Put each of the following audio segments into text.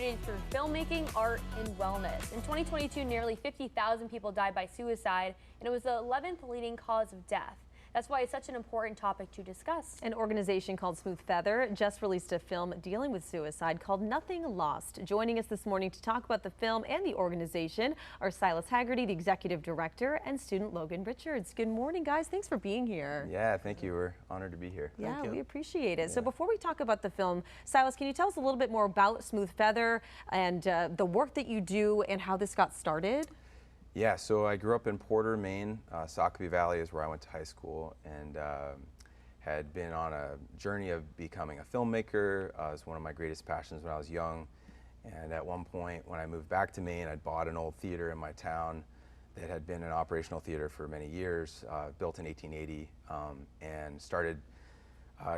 celebrated through filmmaking, art, and wellness. In 2022, nearly 50,000 people died by suicide, and it was the 11th leading cause of death. That's why it's such an important topic to discuss. An organization called Smooth Feather just released a film dealing with suicide called Nothing Lost. Joining us this morning to talk about the film and the organization are Silas Haggerty, the executive director, and student Logan Richards. Good morning, guys. Thanks for being here. Yeah, thank you. We're honored to be here. Yeah, we appreciate it. So before we talk about the film, Silas, can you tell us a little bit more about Smooth Feather and the work that you do and how this got started? Yeah, so I grew up in Porter, Maine. Sockeye Valley is where I went to high school, and had been on a journey of becoming a filmmaker. It was one of my greatest passions when I was young. And at one point, when I moved back to Maine, I'd bought an old theater in my town that had been an operational theater for many years, built in 1880, and started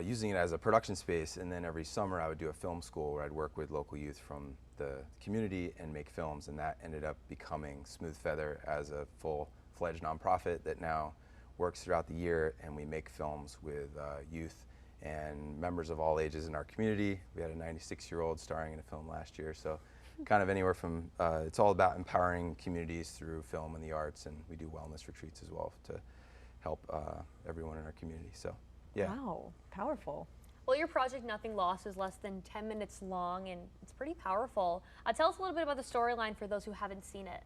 using it as a production space. And then every summer I would do a film school where I'd work with local youth from the community and make films, and that ended up becoming Smooth Feather as a full-fledged nonprofit that now works throughout the year, and we make films with youth and members of all ages in our community. We had a 96-year-old starring in a film last year, so kind of anywhere from, it's all about empowering communities through film and the arts, and we do wellness retreats as well to help everyone in our community, so yeah. Wow, powerful. Well, your project, Nothing Lost, is less than 10 minutes long, and it's pretty powerful. Tell us a little bit about the storyline for those who haven't seen it.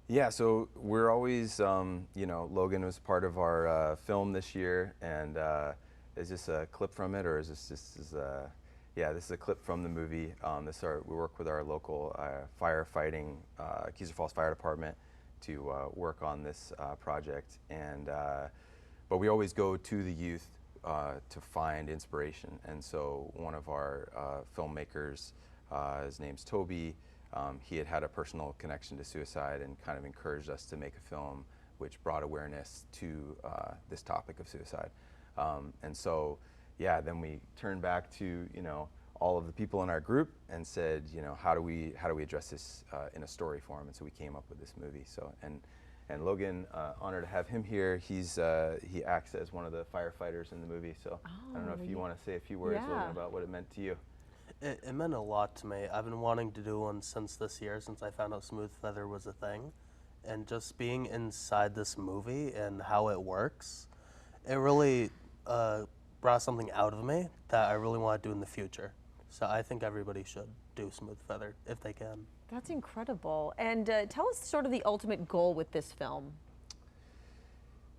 Yeah, so we're always, you know, Logan was part of our film this year, and is this a clip from it, or is this yeah, this is a clip from the movie. We work with our local firefighting, Keyser Falls Fire Department to work on this project, and but we always go to the youth to find inspiration. And so one of our filmmakers, his name's Toby, he had a personal connection to suicide and kind of encouraged us to make a film which brought awareness to this topic of suicide. And so, yeah, then we turned back to, you know, all of the people in our group and said, you know, how do we address this in a story form? And so we came up with this movie. So, and Logan, honored to have him here. He acts as one of the firefighters in the movie. So I don't know if you want to say a few words, Logan, about what it meant to you. It meant a lot to me. I've been wanting to do one since this year, since I found out Smooth Feather was a thing. And just being inside this movie and how it works, it really brought something out of me that I really want to do in the future. So I think everybody should do Smooth Feather if they can. That's incredible. And tell us sort of the ultimate goal with this film.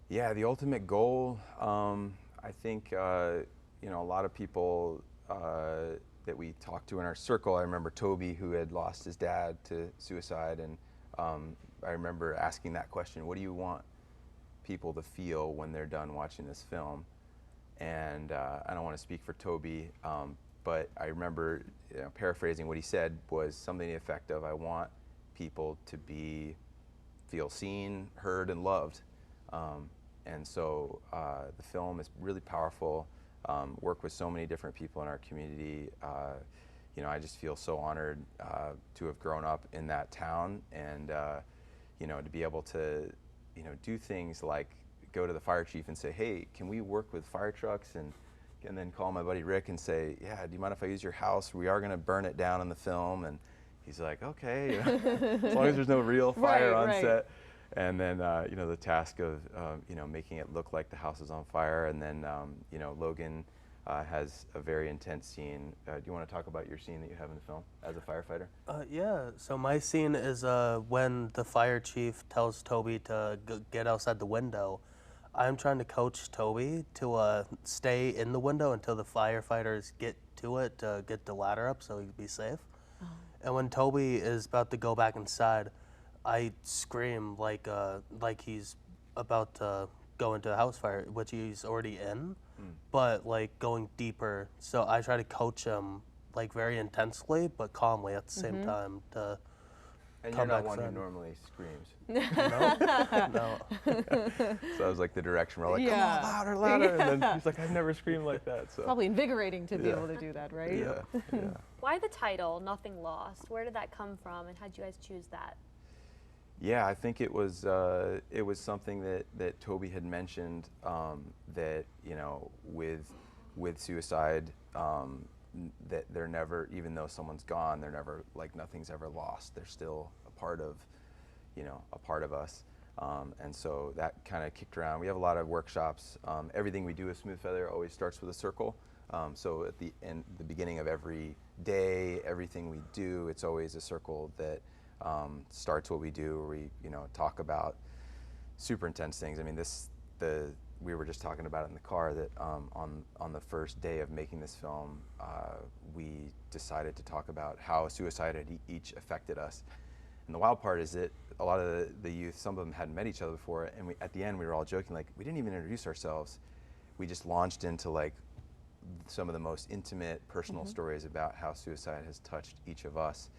Yeah, the ultimate goal, I think, you know, a lot of people that we talked to in our circle, I remember Toby, who had lost his dad to suicide, and I remember asking that question, what do you want people to feel when they're done watching this film? And I don't want to speak for Toby, but I remember, you know, paraphrasing what he said was something to the effect of, I want people to feel seen, heard, and loved. And so the film is really powerful. Work with so many different people in our community. You know, I just feel so honored to have grown up in that town, and you know, to be able to, you know, do things like go to the fire chief and say, hey, can we work with fire trucks? And then call my buddy Rick and say, yeah, do you mind if I use your house? We are going to burn it down in the film. And he's like, okay, you know, as long as there's no real fire on set. And then, you know, the task of, you know, making it look like the house is on fire. And then, you know, Logan has a very intense scene. Do you want to talk about your scene that you have in the film as a firefighter? Yeah, so my scene is when the fire chief tells Toby to get outside the window. I'm trying to coach Toby to stay in the window until the firefighters get to it to get the ladder up so he can be safe. Oh. And when Toby is about to go back inside, I scream like he's about to go into a house fire, which he's already in, but like going deeper. So I try to coach him like very intensely, but calmly at the same time to And you're not one who normally screams. No. So I was like the direction where like, come on, louder, louder. And then he's like, I've never screamed like that. So probably invigorating to be able to do that, right? Yeah. Why the title, Nothing Lost? Where did that come from, and how did you guys choose that? Yeah, I think it was something that Toby had mentioned, that, you know, with suicide, that they're never, even though someone's gone, they're never, like, nothing's ever lost. They're still a part of, a part of us. And so that kind of kicked around. We have a lot of workshops. Everything we do with Smooth Feather always starts with a circle. So at the beginning of every day, everything we do, it's always a circle that starts what we do, where we, talk about super intense things. I mean, we were just talking about it in the car that on the first day of making this film, we decided to talk about how suicide had each affected us. And the wild part is that a lot of the youth, some of them hadn't met each other before, and at the end we were all joking, like, we didn't even introduce ourselves. We just launched into, like, some of the most intimate, personal stories about how suicide has touched each of us.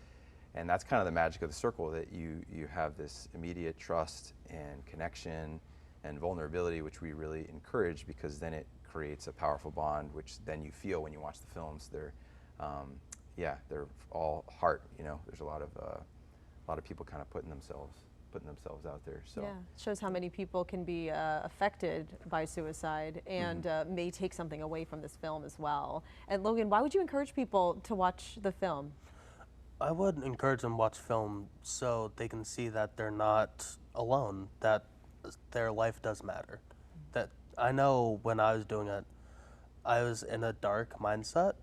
And that's kind of the magic of the circle, that you have this immediate trust and connection and vulnerability, which we really encourage, because then it creates a powerful bond, which then you feel when you watch the films. They're all heart. There's a lot of people kind of putting themselves out there. So yeah, it shows how many people can be affected by suicide and may take something away from this film as well. And Logan, why would you encourage people to watch the film? I would encourage them to watch film so they can see that they're not alone, that their life does matter. That I know when I was doing it, I was in a dark mindset,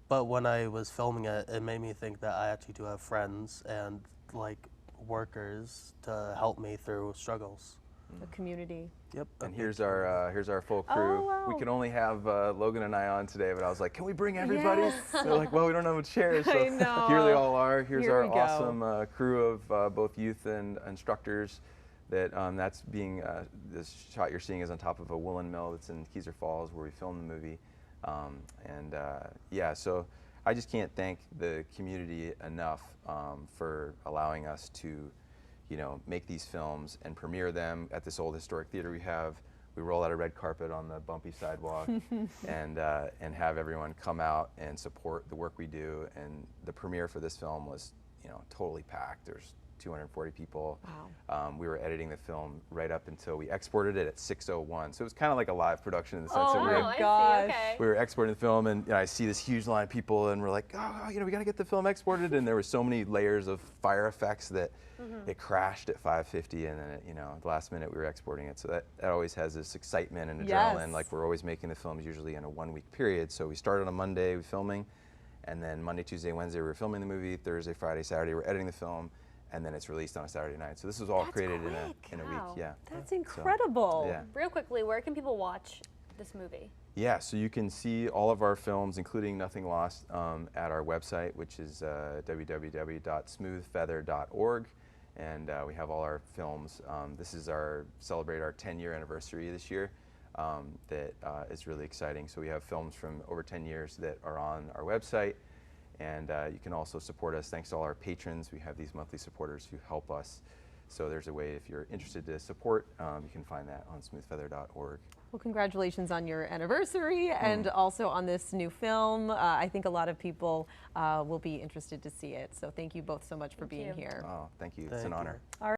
but when I was filming it, it made me think that I actually do have friends and, like, workers to help me through struggles. The community. Yep. And here's our full crew. Oh, wow. We could only have Logan and I on today, but I was like, can we bring everybody? Yes. They're like, well, we don't have a chair. So I know. here they all are. Here's Here our we go. awesome crew of both youth and instructors. That's being, this shot you're seeing is on top of a woolen mill that's in Keyser Falls, where we filmed the movie. So I just can't thank the community enough for allowing us to, make these films and premiere them at this old historic theater we have. We roll out a red carpet on the bumpy sidewalk and have everyone come out and support the work we do. And the premiere for this film was, totally packed. There's 240 people. Wow. We were editing the film right up until we exported it at 6:01. So it was kind of like a live production in the sense that we my gosh. Okay. were exporting the film, and I see this huge line of people, and we're like, we got to get the film exported. And there were so many layers of fire effects that it crashed at 5:50, and then at the last minute we were exporting it. So that always has this excitement and adrenaline. Yes. Like, we're always making the films usually in a 1-week period. So we started on Monday filming, and then Monday, Tuesday, Wednesday we were filming the movie. Thursday, Friday, Saturday we're editing the film. And then it's released on a Saturday night. So this was all created in a week. Wow. Yeah. That's incredible. So, yeah. Real quickly, where can people watch this movie? Yeah, so you can see all of our films, including Nothing Lost, at our website, which is www.smoothfeather.org. And we have all our films. This is celebrate our 10-year anniversary this year. That is really exciting. So we have films from over 10 years that are on our website. And you can also support us thanks to all our patrons. We have these monthly supporters who help us. So there's a way, if you're interested to support, you can find that on smoothfeather.org. Well, congratulations on your anniversary and also on this new film. I think a lot of people will be interested to see it. So thank you both so much for being here. Oh, thank you. It's an honor. All right.